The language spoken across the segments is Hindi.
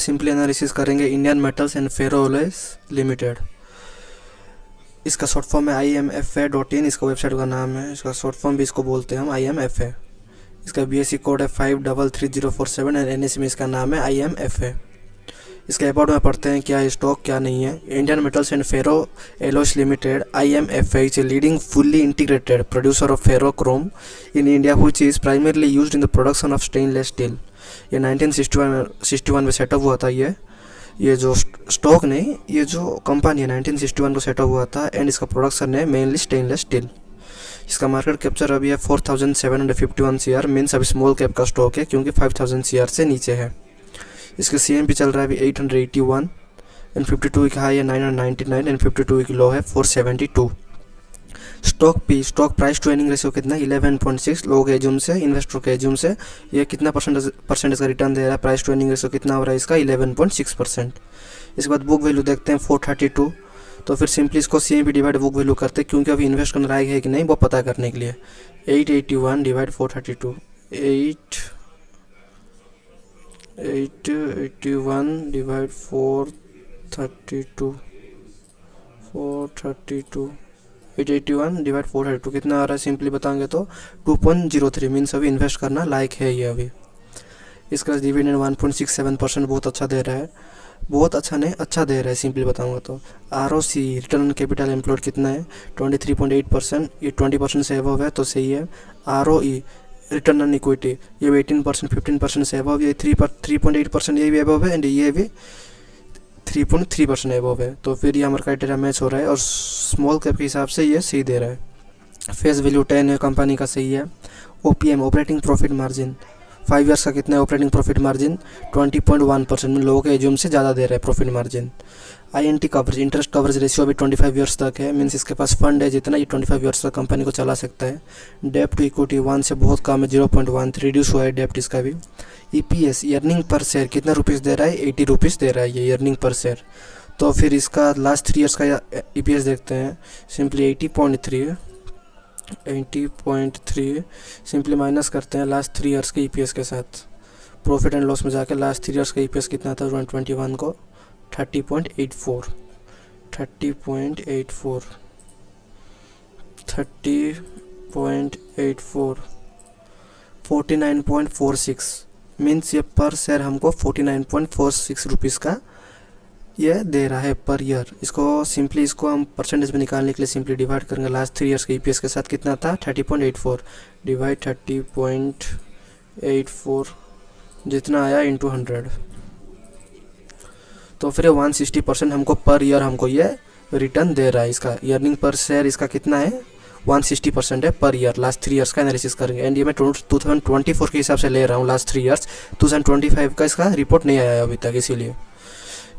सिंपली एनालिसिस करेंगे इंडियन मेटल्स एंड फेरोअलॉयज लिमिटेड। इसका शॉर्ट फॉर्म है IMFA.in, इसका वेबसाइट का नाम है। इसका शॉर्ट फॉर्म भी इसको बोलते हैं हम IMFA। इसका BSE कोड है 533047 एंड NSE में इसका नाम है IMFA। इसके अबाउट में पढ़ते हैं क्या है स्टॉक क्या नहीं है। Indian metals and ferro alloys limited IMFA is a leading fully integrated producer of ferrochrome in India which is primarily used in the production of stainless steel. ये 1961 में सेटअप हुआ था। ये जो स्टॉक नहीं, ये जो कंपनी है 1961 को सेटअप हुआ था एंड इसका प्रोडक्शन है मेनली स्टेनलेस स्टील। इसका मार्केट कैप्चर अभी है 4751 CR, मीन्स अभी स्मॉल कैप का स्टॉक है क्योंकि 5000 CR से नीचे है। इसका CMP चल रहा है अभी 881 एंड 52 वीक हाई है 999 एंड 52 वीक लो है 472। Stock price to earning ratio कितना है 11.6। लोगों के एज्यूम से, इन्वेस्टर के एज्यूम से ये कितना परसेंटेज का रिटर्न दे रहा है। प्राइस टू अर्निंग रेशियो कितना हो रहा है इसका 11.6%। इसके बाद बुक वैल्यू देखते हैं 432। तो फिर सिंपली इसको CMP डिवाइड बुक वैल्यू करते हैं क्योंकि अभी इन्वेस्ट करना लायक है कि नहीं वो पता करने के लिए। 881 डिवाइड 432, 881 डिवाइड 432, 881 डिवाइड 432 कितना आ रहा है सिंपली बताएंगे तो 2.03, मीन्स अभी इन्वेस्ट करना लायक है ये अभी। इसका डिविडेंड 1.67% बहुत अच्छा दे रहा है। बहुत अच्छा नहीं, अच्छा दे रहा है सिंपली बताऊंगा तो। ROC return on capital employed कितना है 23.8%, ये 20% से अबव है तो सही है। ROE रिटर्न ऑन इक्विटी ये 18%, 15% से अबव, ये 3.8% ये भी अबव है एंड ये भी 3.3% अबव है। तो फिर ये हमारा क्राइटेरिया मैच हो रहा है और स्मॉल कैप के हिसाब से ये सही दे रहा है। फेस वैल्यू 10 है, कंपनी का सही है। OPM operating profit margin 5 years का कितना है ऑपरेटिंग प्रॉफिट मार्जिन 20.1%, में लोगों के एज्यूम से ज़्यादा दे रहा है profit margin. INT coverage interest coverage ratio अभी 25 ईयर्स तक है, मीन्स इसके पास फंड है जितना ये 25 ईयर्स तक कंपनी को चला सकता है। डेप्ट टू इक्विटी 1 से बहुत कम है 0.1, रिड्यूस हुआ है डेप्ट इसका भी। EPS अर्निंग पर शेयर कितना रुपीज़ दे रहा है 80 रुपीज़ दे रहा है ये अर्निंग पर शेयर। तो फिर इसका लास्ट 3 ईयर्स का EPS देखते हैं। सिंपली 80.3 है, 80.3 सिंपली माइनस करते हैं लास्ट 3 ईयर्स के EPS के साथ। प्रॉफिट एंड लॉस में जाकर लास्ट 3 ईयर्स का EPS कितना था 2021 को 30.84, 30.84, 49.46, मीन्स ये पर शेयर हमको 49.46 रुपीज़ का ये दे रहा है पर ईयर। इसको सिंपली इसको हम परसेंटेज में निकालने के लिए सिंपली डिवाइड करेंगे लास्ट 3 ईयर्स के EPS के साथ कितना था 30.84 डिवाइड 30.84 जितना आया इंटू 100। तो फिर 160% हमको पर ईयर हमको ये रिटर्न दे रहा है। इसका अर्निंग पर शेयर इसका कितना है 160% है पर ईयर। लास्ट 3 ईयर्स का एनालिसिस करेंगे एंड ये मैं 2024 के हिसाब से ले रहा हूँ लास्ट 3 ईयर्स। 2025 का इसका रिपोर्ट नहीं आया अभी तक इसीलिए।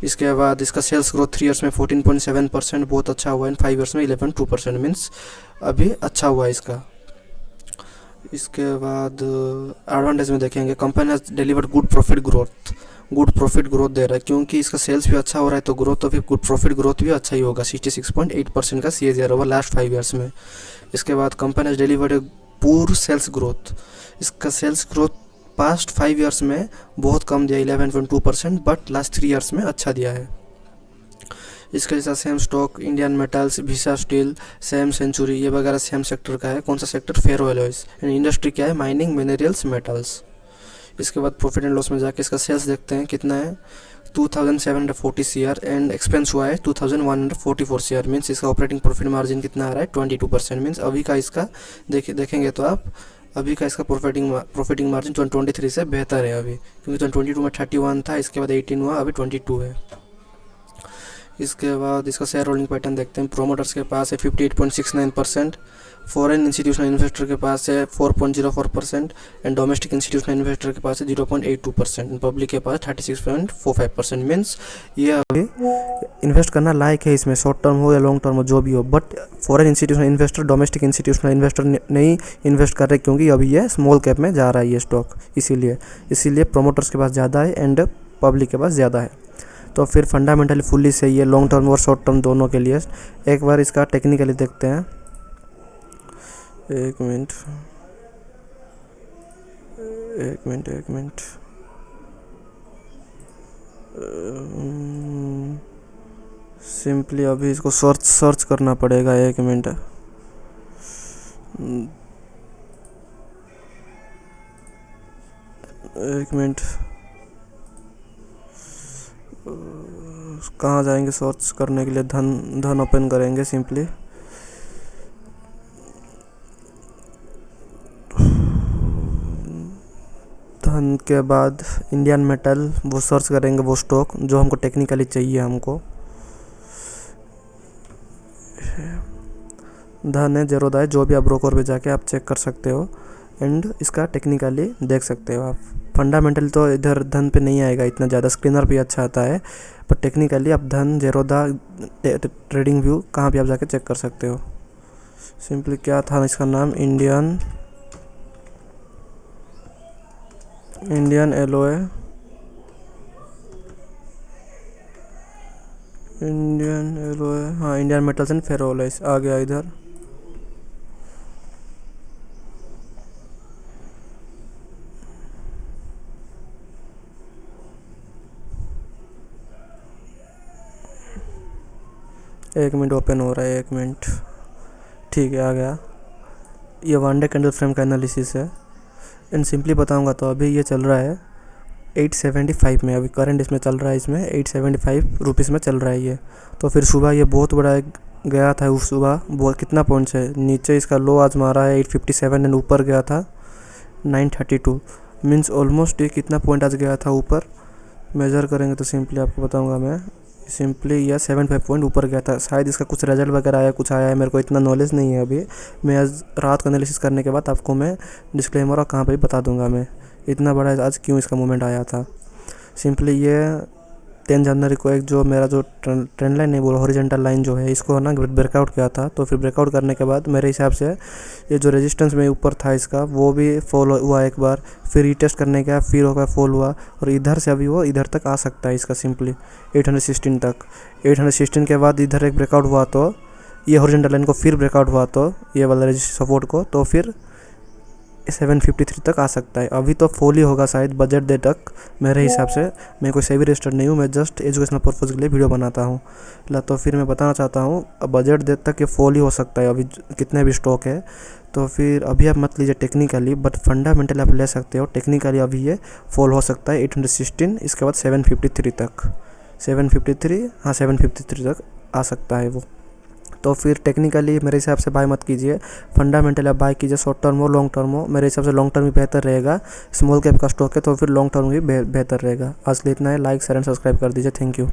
इसके बाद इसका सेल्स ग्रोथ 3 ईयर्स में 14.7% बहुत अच्छा हुआ है, 5 ईयर्स में 11.2%, मीन्स अभी अच्छा हुआ है इसका। इसके बाद एडवांटेज में देखेंगे company has delivered good profit growth दे रहा है क्योंकि इसका सेल्स भी अच्छा हो रहा है तो ग्रोथ तो फिर गुड प्रॉफिट ग्रोथ भी अच्छा ही होगा। 66.8% का CAGR ओवर लास्ट 5 ईयर्स में। इसके बाद कंपनी हैज डिलीवर्ड पूर सेल्स ग्रोथ, इसका सेल्स ग्रोथ पास्ट 5 ईयर्स में बहुत कम दिया 11.2%, बट लास्ट 3 ईयर्स में अच्छा दिया है। इसके हिसाब से same stock Indian metals, Visa steel, same Century ये वगैरह सेम सेक्टर का है। कौन सा sector ferro alloys and industry क्या है माइनिंग मिनरल्स मेटल्स। इसके बाद प्रॉफिट एंड लॉस में जाके इसका सेल्स देखते हैं कितना है 2740 CR एंड एक्सपेंस हुआ है 2144 CR, मीन्स इसका ऑपरेटिंग प्रॉफिट मार्जिन कितना आ रहा है 22%, मीन्स अभी का इसका देखेंगे तो आप अभी का इसका प्रॉफिटिंग मार्जिन 23 से बेहतर है अभी क्योंकि 2022 में 31 था, इसके बाद 18 हुआ, अभी 22 है। इसके बाद इसका शेयर होल्डिंग पैटर्न देखते हैं। प्रोमोटर्स के पास है 58.69%, फॉरेन इंस्टीट्यूशनल इन्वेस्टर के पास है 4.04% एंड डोमेस्टिक इंस्टीट्यूशनल इन्वेस्टर के पास है 0.82%, पब्लिक के पास 36.45%, मीन्स ये अभी इन्वेस्ट करना लायक है इसमें, शॉर्ट टर्म हो या लॉन्ग टर्म हो जो भी हो। But foreign institutional investor, domestic institutional investor नहीं इन्वेस्ट कर रहे क्योंकि अभी ये स्मॉल कैप में जा रहा है ये स्टॉक, इसीलिए प्रोमोटर्स के पास ज़्यादा है एंड पब्लिक के पास ज़्यादा है। तो फिर फंडामेंटली फुल्ली सही है लॉन्ग टर्म और शॉर्ट टर्म दोनों के लिए। एक बार इसका टेक्निकली देखते हैं, एक मिनट। सिंपली अभी इसको सर्च करना पड़ेगा, 1 मिनट। एक मिनट, कहाँ जाएंगे सर्च करने के लिए? धन ओपन करेंगे सिंपली। धन के बाद इंडियन मेटल वो सर्च करेंगे, वो स्टॉक जो हमको टेक्निकली चाहिए हमको। धन है, ज़ेरोधा है, जो भी आप ब्रोकर पे जाके आप चेक कर सकते हो एंड इसका टेक्निकली देख सकते हो आप। फंडामेंटल तो इधर धन पे नहीं आएगा इतना ज़्यादा, स्क्रीनर भी अच्छा आता है, पर टेक्निकली आप धन, ज़ेरोधा, ट्रेडिंग व्यू कहाँ भी आप जाके चेक कर सकते हो। सिंपली क्या था इसका नाम? इंडियन एलोए, हाँ, इंडियन मेटल्स एंड फेरोलाइज आ गया इधर। एक मिनट ओपन हो रहा है, 1 मिनट। ठीक है, आ गया। ये 1 डे कैंडल फ्रेम का एनालिसिस है एंड सिंपली बताऊंगा तो अभी ये चल रहा है 875 में, अभी करंट इसमें चल रहा है, इसमें 875 रुपीज़ में चल रहा है ये। तो फिर सुबह ये बहुत बड़ा गया था, उस सुबह बहुत कितना पॉइंट्स है नीचे, इसका लो आज मारा है 857 एंड ऊपर गया था 932, मीन्स ऑलमोस्ट ये कितना पॉइंट आज गया था ऊपर, मेज़र करेंगे तो सिंपली आपको बताऊंगा मैं। सिंपली यह 75 पॉइंट ऊपर गया था, शायद इसका कुछ रिजल्ट वगैरह आया, कुछ आया है, मेरे को इतना नॉलेज नहीं है अभी। मैं आज रात को एनालिसिस करने के बाद आपको मैं डिस्क्लेमर और कहाँ पे भी बता दूंगा मैं इतना बड़ा आज क्यों इसका मूवमेंट आया था। सिंपली ये 10 जनवरी को एक जो मेरा जो ट्रेंड लाइन नहीं बोला, हॉरिजॉन्टल लाइन जो है, इसको ना ब्रेकआउट किया था। तो फिर ब्रेकआउट करने के बाद मेरे हिसाब से ये जो रेजिस्टेंस में ऊपर था इसका वो भी फॉल हुआ एक बार, फिर रीटेस्ट करने का फिर होगा फॉल हुआ, और इधर से अभी वो इधर तक आ सकता है इसका सिंपली 816 तक। 816 के बाद इधर एक ब्रेकआउट हुआ तो ये हॉरिजॉन्टल लाइन को फिर ब्रेकआउट हुआ तो ये वाला रेजिस्टेंस सपोर्ट को, तो फिर 753 तक आ सकता है। अभी तो फॉल ही होगा शायद बजट डे तक मेरे हिसाब से। मैं कोई सेवी रजिस्टर्ड नहीं हूँ, मैं जस्ट एजुकेशनल पर्पज़ के लिए वीडियो बनाता हूँ। तो फिर मैं बताना चाहता हूँ बजट डे तक ये फॉल ही हो सकता है अभी कितने भी स्टॉक है। तो फिर अभी आप मत लीजिए टेक्निकली, बट फंडामेंटली आप ले सकते हो। टेक्निकली अभी ये फॉल हो सकता है 816, इसके बाद 753 तक, 753, हाँ 753 तक आ सकता है वो। तो फिर टेक्निकली मेरे हिसाब से बाय मत कीजिए, फंडामेंटली आप बाय कीजिए, शॉर्ट टर्म हो लॉन्ग टर्म हो। मेरे हिसाब से लॉन्ग टर्म ही बेहतर रहेगा, स्मॉल कैप का स्टॉक है तो फिर लॉन्ग टर्म भी बेहतर रहेगा। आज के लिए इतना है, लाइक शेयर एंड सब्सक्राइब कर दीजिए। Thank you.